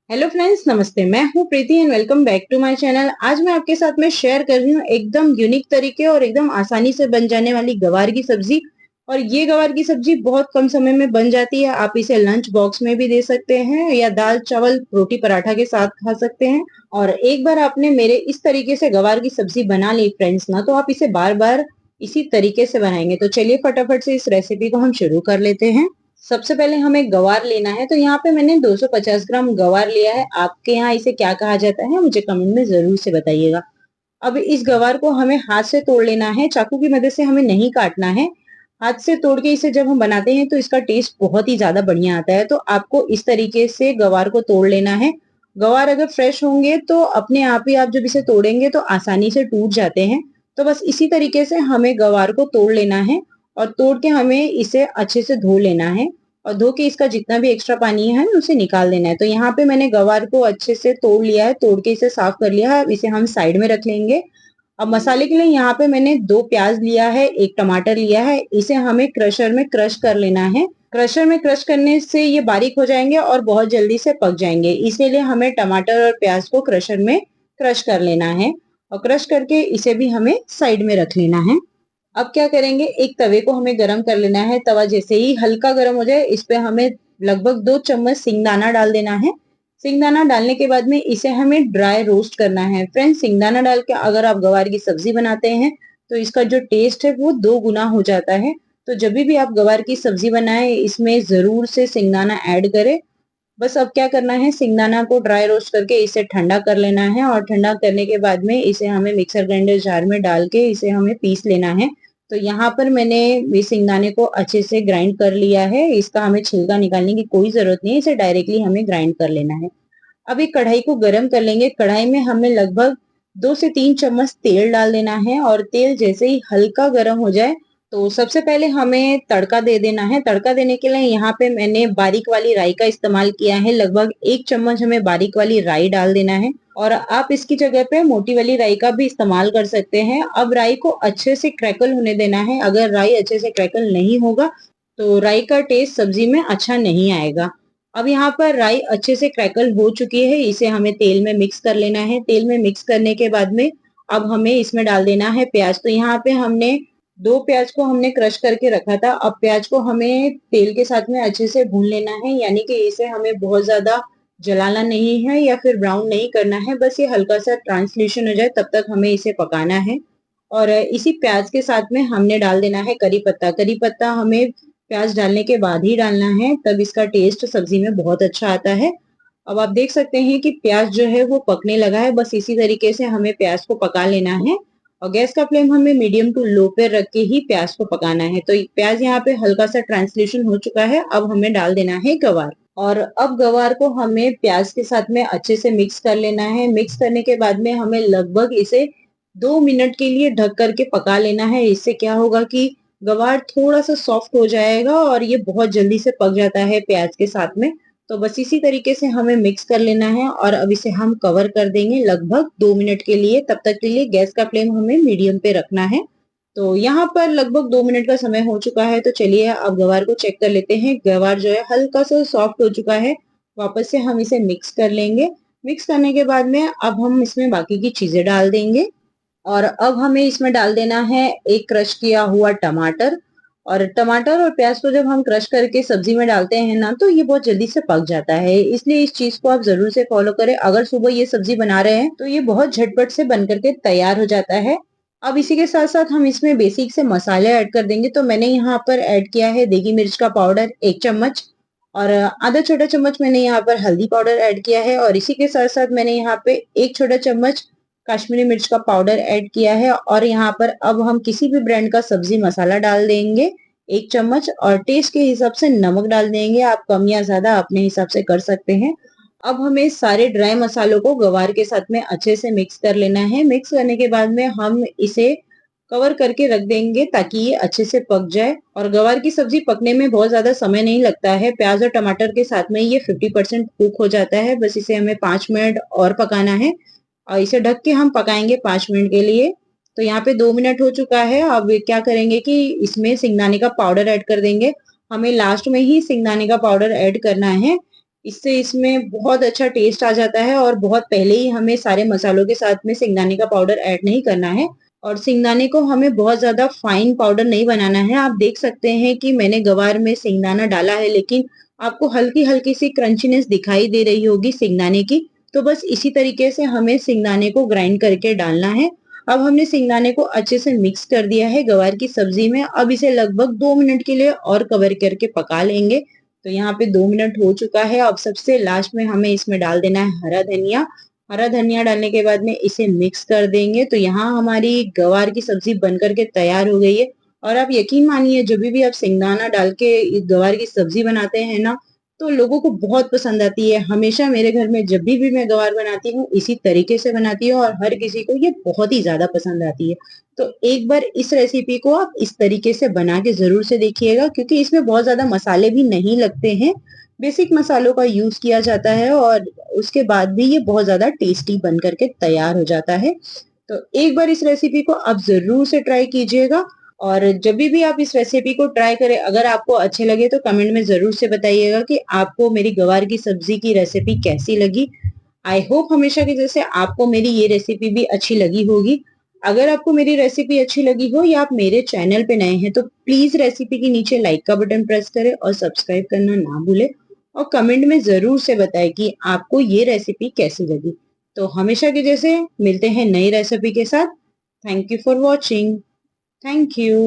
Hello friends, नमस्ते। मैं हूँ Preeti and welcome back to my channel. आज मैं आपके साथ में शेयर कर रही हूँ एकदम यूनिक तरीके और एकदम आसानी से बन जाने वाली गवार की सब्जी। और ये गवार की सब्जी बहुत कम समय में बन जाती है। आप इसे लंच बॉक्स में भी दे सकते हैं या दाल चावल रोटी पराठा के साथ खा सकते हैं। और एक बार आपने मेरे इस तरीके से गवार की सब्जी बना ली फ्रेंड्स ना, तो आप इसे बार बार इसी तरीके से बनाएंगे। तो चलिए फटाफट से इस रेसिपी को हम शुरू कर लेते हैं। सबसे पहले हमें गवार लेना है, तो यहाँ पे मैंने 250 ग्राम गवार लिया है। आपके यहाँ इसे क्या कहा जाता है मुझे कमेंट में जरूर से बताइएगा। अब इस गवार को हमें हाथ से तोड़ लेना है, चाकू की मदद से हमें नहीं काटना है। हाथ से तोड़ के इसे जब हम बनाते हैं तो इसका टेस्ट बहुत ही ज्यादा बढ़िया आता है। तो आपको इस तरीके से गवार को तोड़ लेना है। गवार अगर फ्रेश होंगे तो अपने आप ही आप जब इसे तोड़ेंगे तो आसानी से टूट जाते हैं। तो बस इसी तरीके से हमें गवार को तोड़ लेना है और तोड़ के हमें इसे अच्छे से धो लेना है। और धो के इसका जितना भी एक्स्ट्रा पानी है उसे निकाल देना है। तो यहाँ पे मैंने गवार को अच्छे से तोड़ लिया है, तोड़ के इसे साफ कर लिया है। अब इसे हम साइड में रख लेंगे। अब मसाले के लिए यहाँ पे मैंने 2 प्याज लिया है, 1 टमाटर लिया है। इसे हमें क्रशर में क्रश कर लेना है। क्रशर में क्रश करने से ये बारीक हो जाएंगे और बहुत जल्दी से पक जाएंगे, इसीलिए हमें टमाटर और प्याज को क्रशर में क्रश कर लेना है। और क्रश करके इसे भी हमें साइड में रख लेना है। अब क्या करेंगे, एक तवे को हमें गरम कर लेना है। तवा जैसे ही हल्का गरम हो जाए इस पे हमें लगभग 2 चम्मच सिंगदाना डाल देना है। सिंगदाना डालने के बाद में इसे हमें ड्राई रोस्ट करना है। फ्रेंड्स, सिंगदाना डाल के अगर आप गवार की सब्जी बनाते हैं तो इसका जो टेस्ट है वो 2 गुना हो जाता है। तो जब भी आप गवार की सब्जी बनाएं इसमें जरूर से सिंगदाना ऐड करें। बस अब क्या करना है, सिंगदाना को ड्राई रोस्ट करके इसे ठंडा कर लेना है। और ठंडा करने के बाद में इसे हमें मिक्सर ग्राइंडर जार में डाल के इसे हमें पीस लेना है। तो यहाँ पर मैंने इस सिंगदाने को अच्छे से ग्राइंड कर लिया है। इसका हमें छिलका निकालने की कोई जरूरत नहीं है, इसे डायरेक्टली हमें ग्राइंड कर लेना है। अब एक कढ़ाई को गरम कर लेंगे। कढ़ाई में हमें लगभग 2 से 3 चम्मच तेल डाल देना है। और तेल जैसे ही हल्का गरम हो जाए तो सबसे पहले हमें तड़का दे देना है। तड़का देने के लिए यहाँ पे मैंने बारीक वाली राई का इस्तेमाल किया है। लगभग 1 चम्मच हमें बारीक वाली राई डाल देना है। और आप इसकी जगह पे मोटी वाली राई का भी इस्तेमाल कर सकते हैं। अब राई को अच्छे से क्रैकल होने देना है। अगर राई अच्छे से क्रैकल नहीं होगा तो राई का टेस्ट सब्जी में अच्छा नहीं आएगा। अब यहाँ पर राई अच्छे से क्रैकल हो चुकी है, इसे हमें तेल में मिक्स कर लेना है। तेल में मिक्स करने के बाद में अब हमें इसमें डाल देना है प्याज। तो यहाँ पे हमने 2 प्याज को हमने क्रश करके रखा था। अब प्याज को हमें तेल के साथ में अच्छे से भून लेना है, यानी कि इसे हमें बहुत ज्यादा जलाना नहीं है या फिर ब्राउन नहीं करना है। बस ये हल्का सा ट्रांसलेशन हो जाए तब तक हमें इसे पकाना है। और इसी प्याज के साथ में हमने डाल देना है करी पत्ता। करी पत्ता हमें प्याज डालने के बाद ही डालना है, तब इसका टेस्ट सब्जी में बहुत अच्छा आता है। अब आप देख सकते हैं कि प्याज जो है वो पकने लगा है। बस इसी तरीके से हमें प्याज को पका लेना है। और गैस का फ्लेम हमें मीडियम टू लो पे रख के ही प्याज को पकाना है। तो प्याज यहाँ पे हल्का सा ट्रांसलेशन हो चुका है। अब हमें डाल देना है गवार। और अब गवार को हमें प्याज के साथ में अच्छे से मिक्स कर लेना है। मिक्स करने के बाद में हमें लगभग इसे 2 मिनट के लिए ढक करके पका लेना है। इससे क्या होगा कि गवार थोड़ा सा सॉफ्ट हो जाएगा और ये बहुत जल्दी से पक जाता है प्याज के साथ में। तो बस इसी तरीके से हमें मिक्स कर लेना है और अब इसे हम कवर कर देंगे लगभग 2 मिनट के लिए। तब तक के लिए गैस का फ्लेम हमें मीडियम पे रखना है। तो यहाँ पर लगभग 2 मिनट का समय हो चुका है। तो चलिए अब गवार को चेक कर लेते हैं। गवार जो है हल्का सा सॉफ्ट हो चुका है। वापस से हम इसे मिक्स कर लेंगे। मिक्स करने के बाद में अब हम इसमें बाकी की चीजें डाल देंगे। और अब हमें इसमें डाल देना है एक क्रश किया हुआ टमाटर। और टमाटर और प्याज को जब हम क्रश करके सब्जी में डालते हैं ना, तो ये बहुत जल्दी से पक जाता है। इसलिए इस चीज को आप जरूर से फॉलो करें। अगर सुबह ये सब्जी बना रहे हैं तो ये बहुत झटपट से बन करके तैयार हो जाता है। अब इसी के साथ साथ हम इसमें बेसिक से मसाले ऐड कर देंगे। तो मैंने यहाँ पर ऐड किया है देगी मिर्च का पाउडर 1 चम्मच। और आधा छोटा चम्मच मैंने यहाँ पर हल्दी पाउडर ऐड किया है। और इसी के साथ साथ मैंने यहाँ पे 1 छोटा चम्मच काश्मीरी मिर्च का पाउडर ऐड किया है। और यहाँ पर अब हम किसी भी ब्रांड का सब्जी मसाला डाल देंगे 1 चम्मच। और टेस्ट के हिसाब से नमक डाल देंगे। आप कम या ज्यादा अपने हिसाब से कर सकते हैं। अब हमें सारे ड्राई मसालों को गवार के साथ में अच्छे से मिक्स कर लेना है। मिक्स करने के बाद में हम इसे कवर करके रख देंगे ताकि ये अच्छे से पक जाए। और गवार की सब्जी पकने में बहुत ज्यादा समय नहीं लगता है। प्याज और टमाटर के साथ में ये 50% कुक हो जाता है। बस इसे हमें 5 मिनट और पकाना है। और इसे ढक के हम पकाएंगे 5 मिनट के लिए। तो यहाँ पे 2 मिनट हो चुका है। अब क्या करेंगे कि इसमें सिंगदाने का पाउडर ऐड कर देंगे। हमें लास्ट में ही सिंगदाने का पाउडर ऐड करना है। इससे इसमें बहुत अच्छा टेस्ट आ जाता है और बहुत पहले ही हमें सारे मसालों के साथ में सिंगदाने का पाउडर ऐड नहीं करना है और सिंगदाने को हमें बहुत ज्यादा फाइन पाउडर नहीं बनाना है। आप देख सकते हैं कि मैंने गवार में सिंगदाना डाला है, लेकिन आपको हल्की हल्की सी क्रंचीनेस दिखाई दे रही होगी सिंगदाने की। तो बस इसी तरीके से हमें सिंगदाने को ग्राइंड करके डालना है। अब हमने सिंगदाने को अच्छे से मिक्स कर दिया है गवार की सब्जी में। अब इसे लगभग 2 मिनट के लिए और कवर करके पका लेंगे। तो यहाँ पे 2 मिनट हो चुका है। अब सबसे लास्ट में हमें इसमें डाल देना है हरा धनिया। हरा धनिया डालने के बाद में इसे मिक्स कर देंगे। तो यहाँ हमारी गवार की सब्जी बनकर के तैयार हो गई है। और आप यकीन मानिए, जब भी आप सिंगदाना डाल के गवार की सब्जी बनाते हैं ना, तो लोगों को बहुत पसंद आती है। हमेशा मेरे घर में जब भी मैं गवार बनाती हूँ इसी तरीके से बनाती हूँ और हर किसी को ये बहुत ही ज्यादा पसंद आती है। तो एक बार इस रेसिपी को आप इस तरीके से बना के जरूर से देखिएगा, क्योंकि इसमें बहुत ज्यादा मसाले भी नहीं लगते हैं। बेसिक मसालों का यूज किया जाता है और उसके बाद भी ये बहुत ज्यादा टेस्टी बन करके तैयार हो जाता है। तो एक बार इस रेसिपी को आप जरूर से ट्राई कीजिएगा। और जब भी आप इस रेसिपी को ट्राई करें, अगर आपको अच्छे लगे तो कमेंट में जरूर से बताइएगा कि आपको मेरी गवार की सब्जी की रेसिपी कैसी लगी। आई होप हमेशा की जैसे आपको मेरी ये रेसिपी भी अच्छी लगी होगी। अगर आपको मेरी रेसिपी अच्छी लगी हो या आप मेरे चैनल पे नए हैं तो प्लीज रेसिपी के नीचे लाइक का बटन प्रेस करें और सब्सक्राइब करना ना भूलें। और कमेंट में जरूर से बताएं कि आपको ये रेसिपी कैसी लगी। तो हमेशा के जैसे मिलते हैं नई रेसिपी के साथ। Thank you for watching. Thank you.